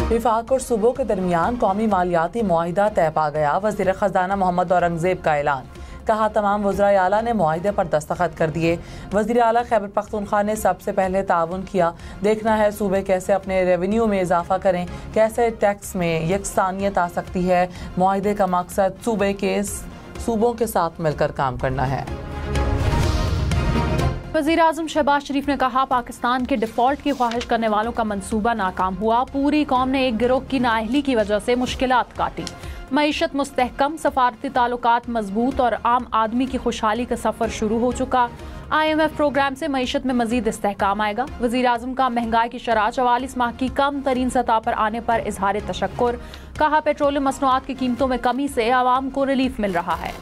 विफाक और सूबों के दरमियान कौमी मालियाती मुआहिदा तय पा गया। वज़ीर ख़ज़ाना मोहम्मद औरंगज़ेब का ऐलान। कहा तमाम वज़राए आला ने मुआहिदे पर दस्तखत कर दिए। वज़ीर आला खैबर पख्तूनख्वा ने सबसे पहले ताउन किया। देखना है सूबे कैसे अपने रेवेन्यू में इजाफा करें, कैसे टैक्स में यकसानियत आ सकती है। मुआहिदे का मकसद सूबों के साथ मिलकर काम करना है। वज़ीर आज़म शहबाज शरीफ ने कहा पाकिस्तान के डिफ़ॉल्ट की ख्वाहिश करने वालों का मंसूबा नाकाम हुआ। पूरी कौम ने एक गिरोह की नाअहली की वजह से मुश्किलात काटी। मईशत मुस्तहकम, सफारती ताल्लुकात मजबूत और आम आदमी की खुशहाली का सफ़र शुरू हो चुका। IMF प्रोग्राम से मईशत में मजीद इस्तेहकाम आएगा। वज़ीर आज़म का महंगाई की शरह 44 माह की कम तरीन सतह पर आने पर इजहार तशक्कुर। कहा पेट्रोलियम मसनूआत की कीमतों में कमी से आवाम को रिलीफ मिल रहा है।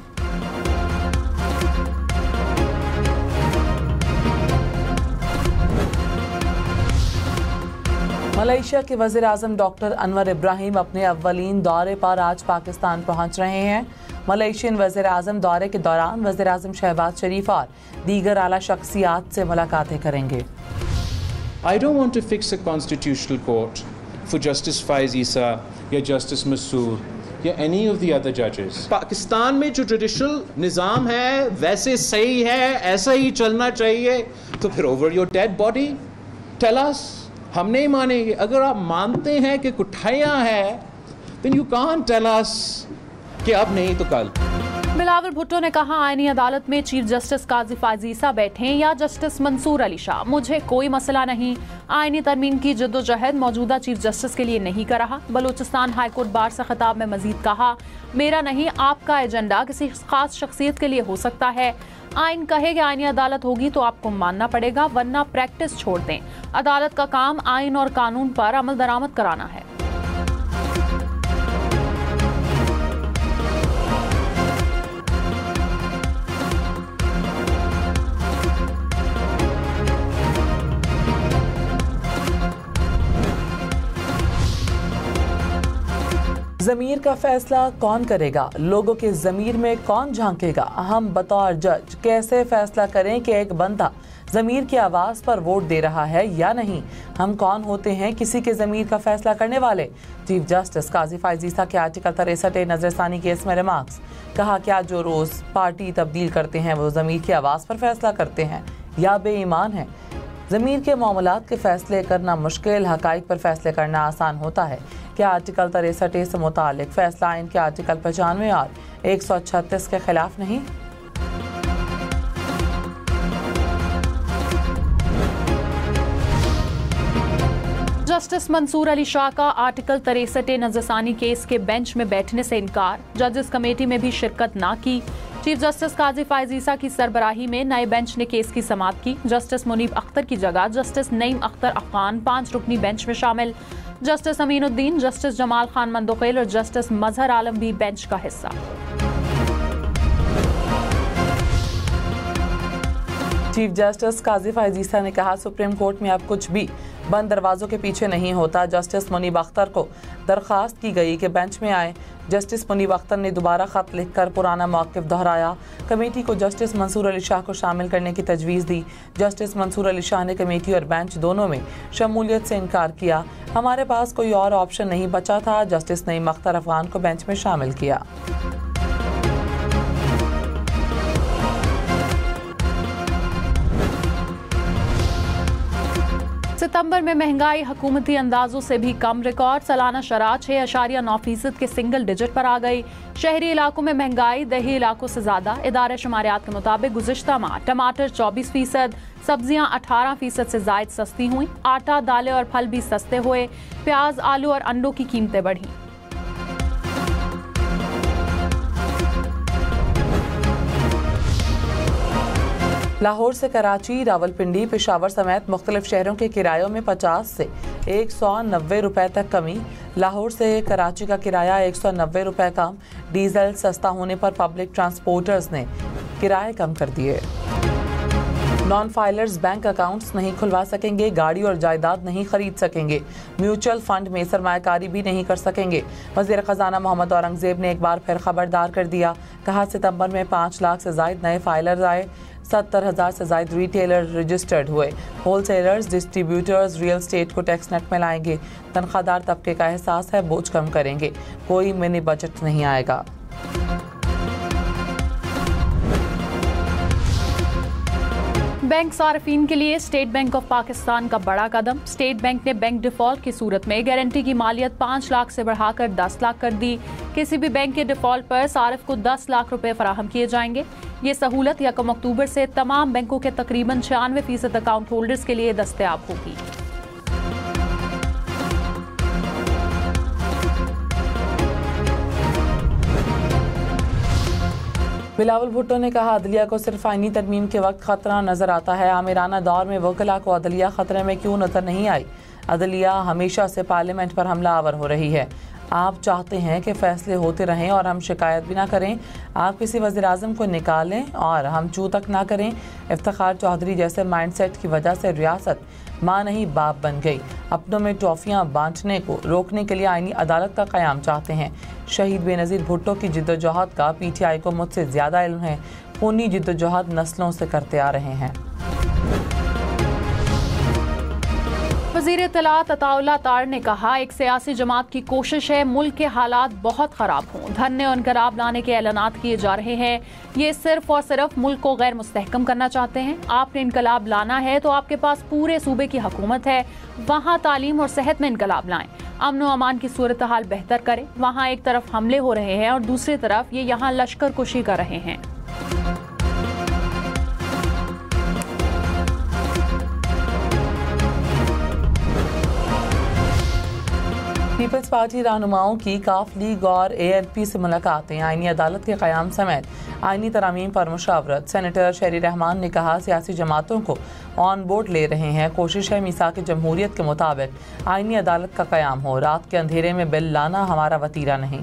मलेशिया के वज़ीर आज़म डॉक्टर अनवर इब्राहिम अपने अव्वलीन दौरे पर आज पाकिस्तान पहुंच रहे हैं। मलेशियन वज़ीर आज़म दौरे के दौरान वज़ीर आज़म शहबाज शरीफ और दीगर आला शख्सियात से मुलाकातें करेंगे। I don't want to fix a constitutional court for Justice Faiz Issa या Justice Masoor या any of the other judges. Pakistan में जो जुडिशल निज़ाम है वैसे सही है, ऐसा ही चलना चाहिए। तो फिर over your dead body tell us। हम नहीं मानेंगे। अगर आप मानते हैं कि कुठाइयाँ हैं then you can't tell us कि अब नहीं तो कल। बिलावल भुट्टो ने कहा आईनी अदालत में चीफ जस्टिस काजी फाइज ईसा बैठे या जस्टिस मंसूर अली शाह, मुझे कोई मसला नहीं। आईनी तरमीम की जद्दोजहद मौजूदा चीफ जस्टिस के लिए नहीं कर रहा। बलूचिस्तान हाईकोर्ट बार से खिताब में मजीद कहा मेरा नहीं आपका एजेंडा किसी खास शख्सियत के लिए हो सकता है। आइन कहे कि आईनी अदालत होगी तो आपको मानना पड़ेगा, वरना प्रैक्टिस छोड़ दें। अदालत का काम आइन और कानून पर अमल दरामद कराना है। ज़मीर का फैसला कौन करेगा? लोगों के ज़मीर में कौन झांकेगा? हम बतौर जज कैसे फैसला करें कि एक बंदा ज़मीर की आवाज़ पर वोट दे रहा है या नहीं? हम कौन होते हैं किसी के ज़मीर का फैसला करने वाले? चीफ जस्टिस काजी फाइज ईसा के आर्टिकल 63 नजरसानी केस में रिमार्क्स। कहा क्या जो रोज़ पार्टी तब्दील करते हैं वो ज़मीर की आवाज़ पर फैसला करते हैं या बेईमान हैं? ज़मीर के मामलात के फैसले करना मुश्किल, हक़ाइक़ पर फैसले करना आसान होता है। क्या आर्टिकल 63 से मुतालिक फैसला आइन के आर्टिकल 95 और 136 के खिलाफ नहीं? जस्टिस मंसूर अली शाह का आर्टिकल 63 नजरसानी केस के बेंच में बैठने से इनकार। जजेस कमेटी में भी शिरकत ना की। चीफ जस्टिस काजी फाइज ईसा की सरबराही में नए बेंच ने केस की समाअत की। जस्टिस मुनीब अख्तर की जगह जस्टिस नईम अख्तर अफगान 5 रुकनी बेंच में शामिल। जस्टिस अमीनुद्दीन, जस्टिस जमाल खान मंदोखेल और जस्टिस मजहर आलम भी बेंच का हिस्सा। चीफ जस्टिस काजी फाइज ईसा ने कहा सुप्रीम कोर्ट में अब कुछ भी बंद दरवाजों के पीछे नहीं होता। जस्टिस मुनीब अख्तर को दरख्वास्त की गई कि बेंच में आए। जस्टिस मुनीब अख्तर ने दोबारा खत लिखकर पुराना मौक़िफ़ दोहराया। कमेटी को जस्टिस मंसूर अली शाह को शामिल करने की तजवीज़ दी। जस्टिस मंसूर अली शाह ने कमेटी और बेंच दोनों में शमूलियत से इनकार किया। हमारे पास कोई और ऑप्शन नहीं बचा था। जस्टिस नईम अख्तर अफगान को बेंच में शामिल किया। सितंबर में महंगाई हुकूमती अंदाजों से भी कम रिकॉर्ड। सालाना शरह 6.9% के सिंगल डिजिट पर आ गई। शहरी इलाकों में महंगाई दही इलाकों से ज्यादा। इदारे शुमारियात के मुताबिक गुज़िश्ता माह टमाटर 24%, सब्जियां 18% से जायद सस्ती हुई। आटा, दालें और फल भी सस्ते हुए। प्याज, आलू और अंडों की कीमतें बढ़ी। लाहौर से कराची, रावलपिंडी, पेशावर समेत मुख्तलिफ शहरों के किरायों में 50 से 190 रुपए तक कमी। लाहौर से कराची का किराया 190 रुपए कम। डीजल सस्ता होने पर पब्लिक ट्रांसपोर्टर्स ने किराए कम कर दिए। नॉन फाइलर्स बैंक अकाउंट्स नहीं खुलवा सकेंगे, गाड़ी और जायदाद नहीं खरीद सकेंगे, म्यूचुअल फंड में सरमायाकारी भी नहीं कर सकेंगे। वज़ीर ख़ज़ाना मोहम्मद औरंगज़ेब ने एक बार फिर खबरदार कर दिया। कहा सितंबर में 5 लाख से ज़ायद नए फाइलर्स आए। 70,000 से ज़ायद रिटेलर रजिस्टर्ड हुए। होलसेलर्स, डिस्ट्रीब्यूटर्स रियल एस्टेट को टैक्स नेट में लाएंगे। तनख्वाहदार तबके का एहसास है, बोझ कम करेंगे। कोई मिनी बजट नहीं आएगा। बैंक सार्फिन के लिए स्टेट बैंक ऑफ पाकिस्तान का बड़ा कदम। स्टेट बैंक ने बैंक डिफॉल्ट की सूरत में गारंटी की मालियत 5 लाख से बढ़ाकर 10 लाख कर दी। किसी भी बैंक के डिफॉल्ट पर सारिफ को 10 लाख रुपए फराहम किए जाएंगे। ये सहूलत 1 अक्टूबर से तमाम बैंकों के तकरीबन 96% अकाउंट होल्डर्स के लिए दस्तयाब होगी। बिलावल भुट्टो ने कहा, अदलिया को सिर्फ आईनी तरमीम के वक्त खतरा नजर आता है। आमिराना दौर में वकला को अदलिया खतरे में क्यों नजर नहीं आई? अदलिया हमेशा से पार्लियामेंट पर हमला आवर हो रही है। आप चाहते हैं कि फैसले होते रहें और हम शिकायत भी ना करें। आप किसी वज़ीर आज़म को निकालें और हम चू तक ना करें। इफ्तिखार चौधरी जैसे माइंडसेट की वजह से रियासत माँ नहीं बाप बन गई। अपनों में टॉफियाँ बांटने को रोकने के लिए आईनी अदालत का क़याम चाहते हैं। शहीद बेनज़ीर भुट्टो की जिद्दोजहद का PTI को मुझसे ज़्यादा इल्म है। खूनी जिद्दोजहद नस्लों से करते आ रहे हैं। वज़ीर इत्तलात अताउल्लाह तार ने कहा, एक सियासी जमात की कोशिश है मुल्क के हालात बहुत ख़राब हों। धरने और इनकलाब लाने के ऐलानात किए जा रहे हैं। ये सिर्फ और सिर्फ मुल्क को गैर मुस्तहकम करना चाहते हैं। आपने इनकलाब लाना है तो आपके पास पूरे सूबे की हुकूमत है। वहाँ तालीम और सेहत में इनकलाब लाएं। अमन व अमान की सूरत हाल बेहतर करें। वहाँ एक तरफ हमले हो रहे हैं और दूसरी तरफ ये यहाँ लश्कर कुशी कर रहे हैं। पीपल्स पार्टी रहनुमाओं की काफ लीग और ALP से मुलाकातें। आईनी अदालत के क़याम समेत आईनी तरामीम पर मुशावरत। सेनेटर शहरी रहमान ने कहा, सियासी जमातों को ऑन बोर्ड ले रहे हैं। कोशिश है मीसाक जमहूरियत के मुताबिक आईनी अदालत का क़याम हो। रात के अंधेरे में बिल लाना हमारा वतीरा नहीं।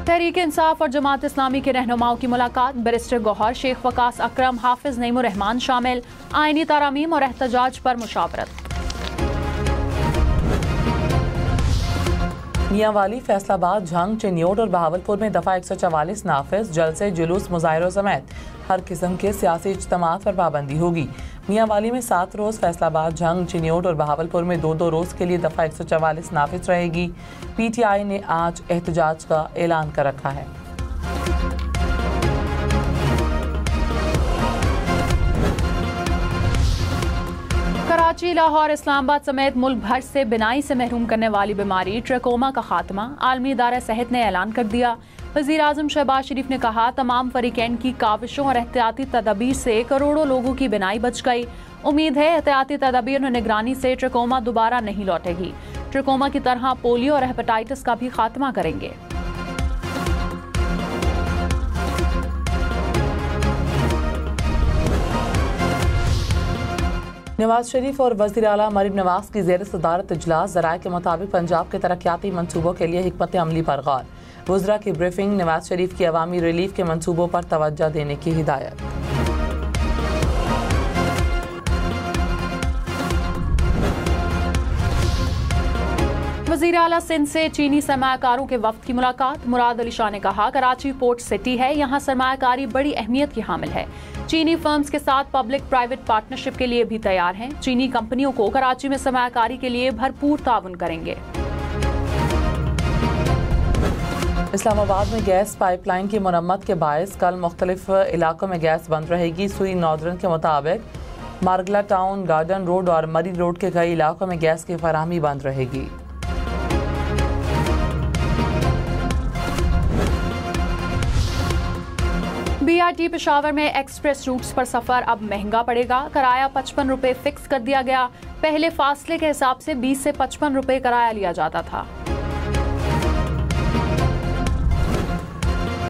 तहरीक इंसाफ और जमात इस्लामी के रहनुमाओं की मुलाकात। बैरिस्टर गौहर, शेख वकास अकरम, हाफिज नईमुर रहमान शामिल। आईनी तरामीम और एहतजाज पर मुशावरत। मियांवाली, फैसलाबाद, झंग, चिन्योट और बहावलपुर में दफ़ा 144 नाफिज। जलसे, जुलूस, मुजाहिरों समेत हर किस्म के सियासी इज्तिमात पर पाबंदी होगी। मियांवाली में 7 रोज़, फैसलाबाद, झंग, चिन्योट और बहावलपुर में 2-2 रोज़ के लिए दफ़ा 144 नाफिज रहेगी। PTI ने आज एहतजाज का ऐलान कर रखा है। कराची, लाहौर, इस्लामाबाद समेत मुल्क भर से बिनाई से महरूम करने वाली बीमारी ट्रकोमा का खात्मा आलमी इदारा सेहत ने ऐलान कर दिया। वज़ीर आज़म शहबाज शरीफ ने कहा, तमाम फरीकैन की काविशों और एहतियाती तदाबीर से करोड़ों लोगों की बिनाई बच गई। उम्मीद है एहतियाती तदाबीर और निगरानी से ट्रकोमा दोबारा नहीं लौटेगी। ट्रकोमा की तरह पोलियो और हेपेटाइटिस का भी खात्मा करेंगे। नवाज शरीफ और वज़ीर आला मरीम नवाज की ज़ेर सदारत इजलास। ज़राए के मुताबिक पंजाब के तरक्याती मनसूबों के लिए हिकमत अमली पर गौर। वज़रा की ब्रीफिंग। नवाज शरीफ की अवामी रिलीफ के मनसूबों पर तवज्जो देने की हिदायत। वज़ीर आला सिंध से चीनी सरमायाकारों के वफ्द की मुलाकात। मुराद अली शाह ने कहा, कराची पोर्ट सिटी है, यहाँ सरमायाकारी बड़ी अहमियत की हामिल है। चीनी फर्म्स के साथ पब्लिक प्राइवेट पार्टनरशिप के लिए भी तैयार हैं। चीनी कंपनियों को कराची में सरमायाकारी के लिए भरपूर ताउन करेंगे। इस्लामाबाद में गैस पाइपलाइन की मुरम्मत के बायस कल मुख्तलिफ इलाकों में गैस बंद रहेगी। सुई नॉर्दर्न के मुताबिक मार्गला टाउन, गार्डन रोड और मरी रोड के कई इलाकों में गैस की फराहमी बंद रहेगी। BRT पेशावर में एक्सप्रेस रूट्स पर सफर अब महंगा पड़ेगा। किराया 55 रुपए फिक्स कर दिया गया। पहले फासले के हिसाब से 20 से 55 रुपए किराया लिया जाता था।